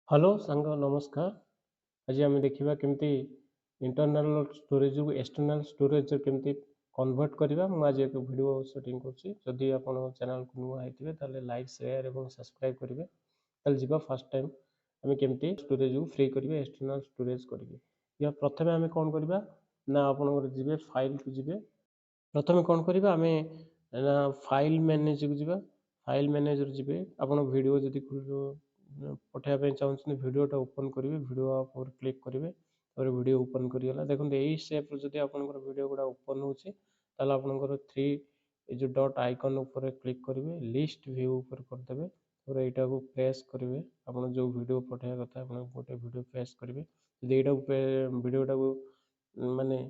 Hello सांग नमस्कार। आज आम देखा केमती इंटरनल स्टोरेज को एक्सटर्नल स्टोरेज केमती कन्वर्ट करवा। मुझे आज एक वीडियो शूटिंग करुँची। आप चैनल को नुआ होते लाइक शेयर और सब्सक्राइब करेंगे। जी फर्स्ट टाइम आम केमती स्टोरेज को फ्री करेंगे एक्सटर्नल स्टोरेज करेंगे। या प्रथम आम कौन करवा ना आप जी फाइल को जी प्रथम कौन करवा आम फाइल मैनेज को जी फाइल मैनेजर जी आप वीडियो जदि पठाइबा चाहते वीडियोटा ओपन करेंगे वीडियो पर क्लिक करेंगे और वीडियो ओपन करीगला। देखो यही स्टेप जब आप वीडियो गुड़ा ओपन होकर थ्री जो डॉट आइकन उपर क्लिक करेंगे लिस्ट व्यू ऊपर करदे और यहाँ को प्रेस करेंगे। आप जो वीडियो पठाइबा कथा गोटे वीडियो प्रेस करेंगे। यही वीडियोटा को माने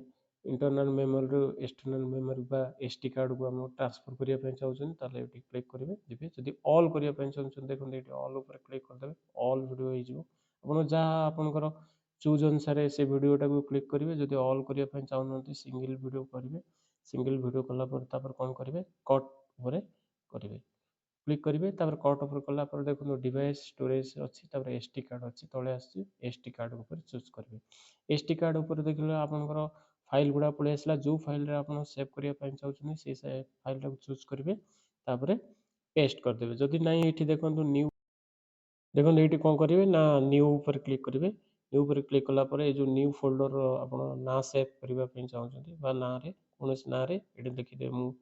इंटरनल मेमोरी एक्सटर्नल मेमोरी बा एसडी कार्ड को हम ट्रांसफर करने चाहते ये क्लिक करेंगे जी जब ऑल करने चाहते देखो ये ऑल उपर क्लिक करदे ऑल वीडियो हो जहाँ आपंकर चूज अनुसार से वीडियोटा को क्लिक करेंगे। जब ऑल करने चाहते सिंगल वीडियो करेंगे सिंगल वीडियो कलापर कौन करेंगे कट उपर करेंगे क्लिक करेंगे कट उपर कलापर देखो डिवाइस स्टोरेज अच्छी एसडी कार्ड अच्छी तले आसची एसडी कार्ड उपर चूज करेंगे। एसडी कार्ड उपर देखिए आपंकर फाइल गुड़ा पलि आसला जो फाइल रे आप सेव करने चाहते से फाइल टाक चूज करेंगे पेस्ट करदे। जदि ना ये देखो न्यू देखो ये कौन करेंगे ना न्यू ऊपर क्लिक करेंगे। न्यू ऊपर क्लिक कलापर ये न्यू फोल्डर आप ना सेव करने चाहते ना कौन ना ये देखिए मु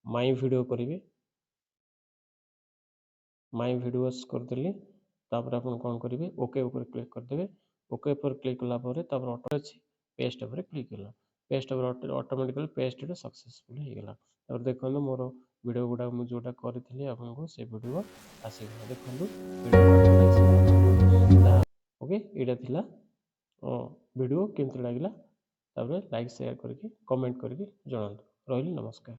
माई वीडियो करेंगे माई वीडियोस करदेली तापर आप कौन करेंगे ओके ऊपर क्लिक करदे। ओके ऊपर क्लिक कलापर ऑटो अच्छी पेस्ट उपर क्लिक कला पेस्ट उपर ऑटोमेटिकली पेस्ट सक्सेसफुल होगा। और देखो मोर वीडियो गुड़ा मुझे जोटा करी आपको से वीडियो आसीगला देखो ओके यहाँ थिला वीडियो केमती लगे लाइक शेयर करके कमेंट करके जनातु रही नमस्कार।